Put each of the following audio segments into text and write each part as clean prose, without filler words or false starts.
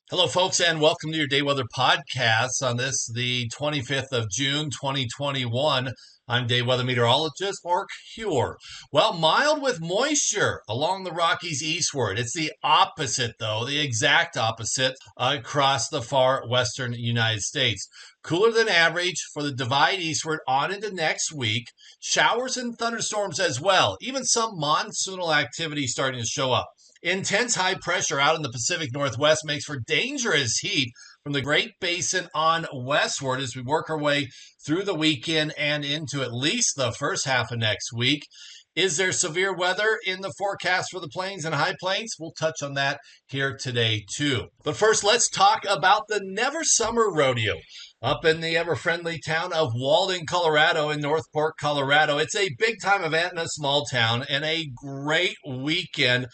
Hello, folks, and welcome to your day weather podcast on this, the 25th of June, 2021. I'm day weather meteorologist Mark Huer. Well, mild with moisture along the Rockies eastward. It's the opposite, though, the exact opposite across the far western United States. Cooler than average for the divide eastward on into next week. Showers and thunderstorms as well. Even some monsoonal activity starting to show up. Intense high pressure out in the Pacific Northwest makes for dangerous heat from the Great Basin on westward as we work our way through the weekend and into at least the first half of next week. Is there severe weather in the forecast for the plains and high plains? We'll touch on that here today, too. But first, let's talk about the Never Summer Rodeo up in the ever-friendly town of Walden, Colorado, in Northport, Colorado. It's a big-time event in a small town and a great weekend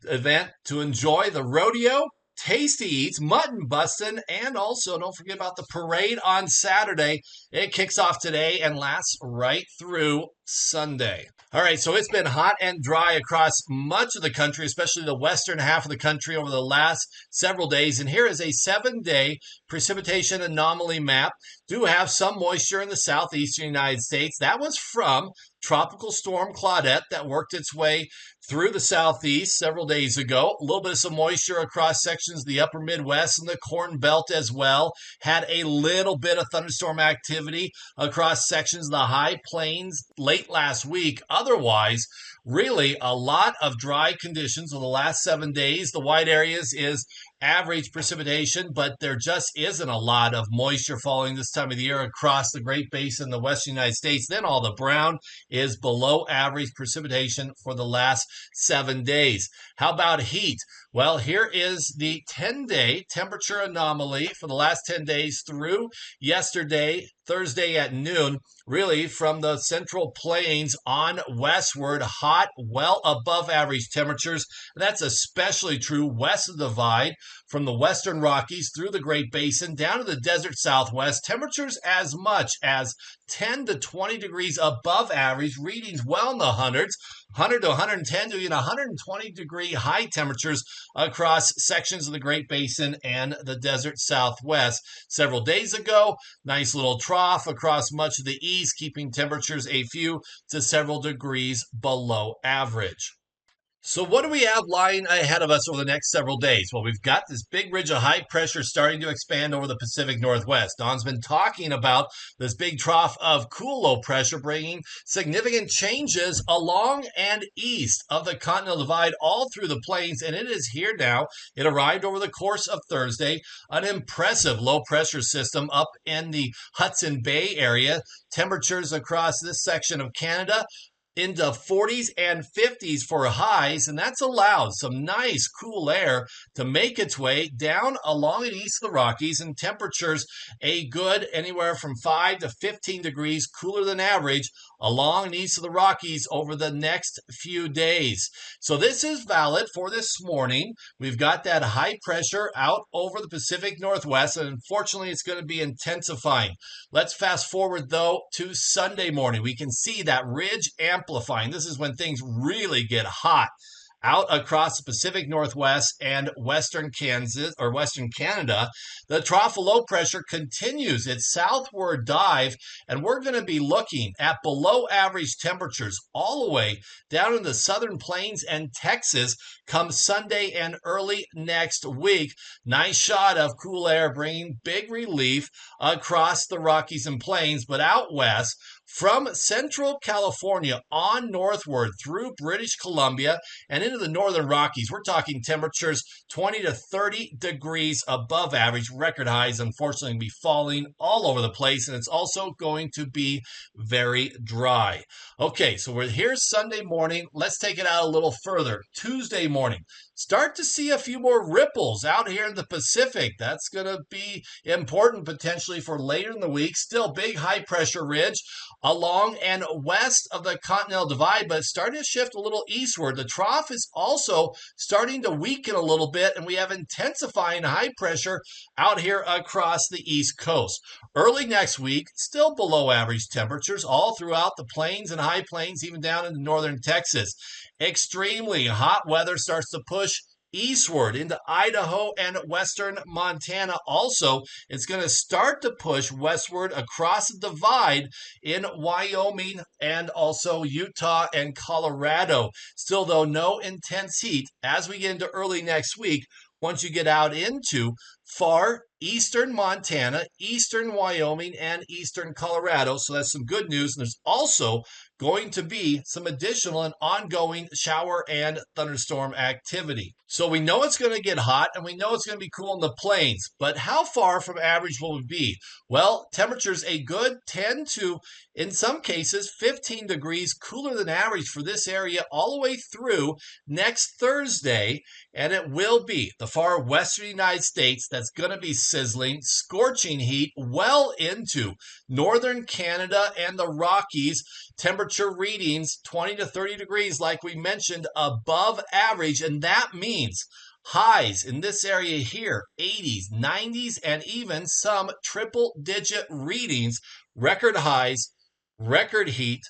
event to enjoy the rodeo, tasty eats, mutton busting, and also don't forget about the parade on Saturday. It kicks off today and lasts right through Sunday. All right, so it's been hot and dry across much of the country, especially the western half of the country over the last several days. And here is a 7-day precipitation anomaly map. Do have some moisture in the southeastern United States. That was from Tropical Storm Claudette that worked its way through the southeast several days ago. A little bit of some moisture across sections of the upper Midwest and the Corn Belt as well. Had a little bit of thunderstorm activity across sections of the high plains late last week. Otherwise, really a lot of dry conditions over the last 7 days. The wide areas is average precipitation, but there just isn't a lot of moisture falling this time of the year across the Great Basin, the western United States. Then all the brown is below average precipitation for the last 7 days. How about heat? Well, here is the 10-day temperature anomaly for the last 10 days through yesterday, Thursday at noon. Really, from the central plains on westward, hot, well above average temperatures. That's especially true west of the divide, from the western Rockies through the Great Basin down to the desert Southwest. Temperatures as much as 10 to 20 degrees above average, readings well in the hundreds. 100 to 110 to even 120 degree high temperatures across sections of the Great Basin and the desert Southwest. Several days ago, nice little trough across much of the east, keeping temperatures a few to several degrees below average. So what do we have lying ahead of us over the next several days? Well, we've got this big ridge of high pressure starting to expand over the Pacific Northwest. Don's been talking about this big trough of cool low pressure bringing significant changes along and east of the Continental Divide all through the plains, and it is here now. It arrived over the course of Thursday. An impressive low pressure system up in the Hudson Bay area. Temperatures across this section of Canada into 40s and 50s for highs, and that's allowed some nice cool air to make its way down along and east of the Rockies, and temperatures a good anywhere from 5 to 15 degrees cooler than average along and east of the Rockies over the next few days. So this is valid for this morning. We've got that high pressure out over the Pacific Northwest, and unfortunately it's going to be intensifying. Let's fast forward though to Sunday morning. We can see that ridge amplifying. This is when things really get hot out across the Pacific Northwest and western Kansas or western Canada. The trough of low pressure continues its southward dive, and we're going to be looking at below average temperatures all the way down in the southern plains and Texas come Sunday and early next week. Nice shot of cool air bringing big relief across the Rockies and plains, but out west from central California on northward through British Columbia and into the northern Rockies, we're talking temperatures 20 to 30 degrees above average. Record highs, unfortunately, will be falling all over the place, and it's also going to be very dry. Okay, so we're here Sunday morning. Let's take it out a little further. Tuesday morning, start to see a few more ripples out here in the Pacific. That's going to be important potentially for later in the week. Still big high pressure ridge along and west of the Continental Divide, but it's starting to shift a little eastward. The trough is also starting to weaken a little bit, and we have intensifying high pressure out here across the East Coast. Early next week, still below average temperatures all throughout the plains and high plains, even down into northern Texas. Extremely hot weather starts to push eastward into Idaho and western Montana. Also, it's going to start to push westward across the divide in Wyoming and also Utah and Colorado. Still, though, no intense heat as we get into early next week. Once you get out into far eastern Montana, eastern Wyoming, and eastern Colorado. So that's some good news. And there's also going to be some additional and ongoing shower and thunderstorm activity. So we know it's going to get hot and we know it's going to be cool in the plains, but how far from average will it be? Well, temperatures a good 10 to, in some cases, 15 degrees cooler than average for this area all the way through next Thursday. And it will be the far western United States that's going to be sizzling, scorching heat well into northern Canada and the Rockies. Temperature readings 20 to 30 degrees, like we mentioned, above average. And that means highs in this area here, 80s, 90s, and even some triple digit readings, record highs, record heat,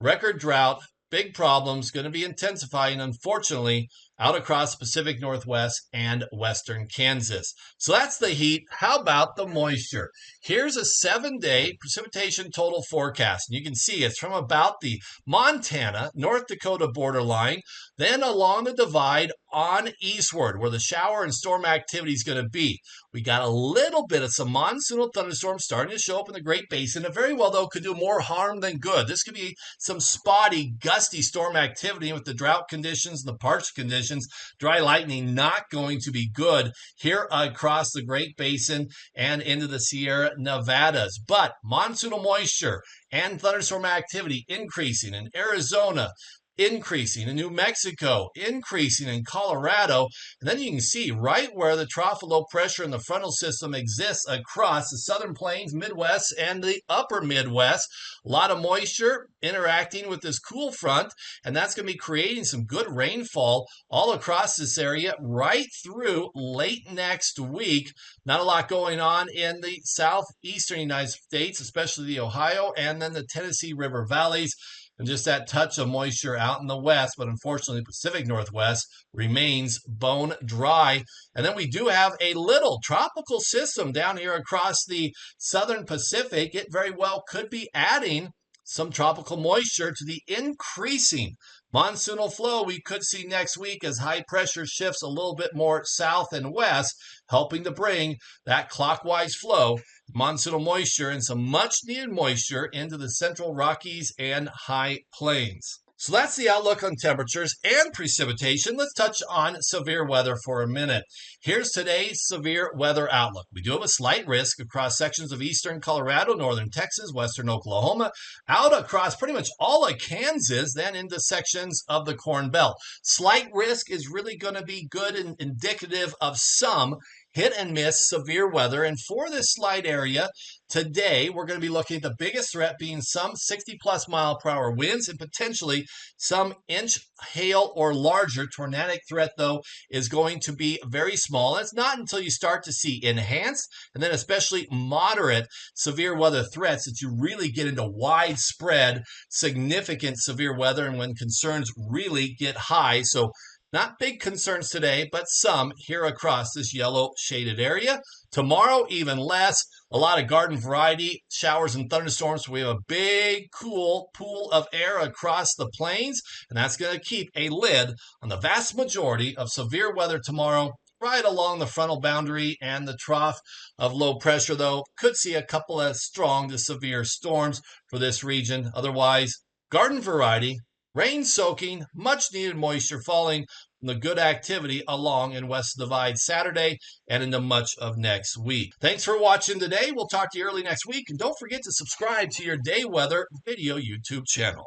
record drought. Big problems going to be intensifying, unfortunately, out across Pacific Northwest and western Kansas. So that's the heat. How about the moisture? Here's a 7-day precipitation total forecast. And you can see it's from about the Montana, North Dakota borderline, then along the divide on eastward, where the shower and storm activity is going to be. We got a little bit of some monsoonal thunderstorms starting to show up in the Great Basin. It very well, though, could do more harm than good. This could be some spotty, gusty storm activity with the drought conditions, the parched conditions. Dry lightning not going to be good here across the Great Basin and into the Sierra Nevadas. But monsoonal moisture and thunderstorm activity increasing in Arizona, increasing in New Mexico, increasing in Colorado. And then you can see right where the trough of low pressure in the frontal system exists across the southern plains, Midwest, and the upper Midwest. A lot of moisture interacting with this cool front, and that's going to be creating some good rainfall all across this area right through late next week. Not a lot going on in the southeastern United States, especially the Ohio and then the Tennessee River valleys. And just that touch of moisture out in the west, but unfortunately, the Pacific Northwest remains bone dry. And then we do have a little tropical system down here across the southern Pacific. It very well could be adding some tropical moisture to the increasing monsoonal flow we could see next week as high pressure shifts a little bit more south and west, helping to bring that clockwise flow, monsoonal moisture, and some much needed moisture into the central Rockies and high plains. So that's the outlook on temperatures and precipitation. Let's touch on severe weather for a minute. Here's today's severe weather outlook. We do have a slight risk across sections of eastern Colorado, northern Texas, western Oklahoma, out across pretty much all of Kansas, then into sections of the Corn Belt. Slight risk is really going to be good and indicative of some hit and miss severe weather. And for this slight area, today we're going to be looking at the biggest threat being some 60-plus mile per hour winds and potentially some inch hail or larger. Tornadic threat, though, is going to be very small. It's not until you start to see enhanced and then especially moderate severe weather threats that you really get into widespread, significant severe weather and when concerns really get high. So not big concerns today, but some here across this yellow shaded area. Tomorrow, even less. A lot of garden variety showers and thunderstorms. We have a big, cool pool of air across the plains, and that's going to keep a lid on the vast majority of severe weather tomorrow, right along the frontal boundary and the trough of low pressure, though. Could see a couple of strong to severe storms for this region. Otherwise, garden variety. Rain soaking, much needed moisture falling from the good activity along in West Divide Saturday and into much of next week. Thanks for watching today. We'll talk to you early next week. And don't forget to subscribe to your day weather video YouTube channel.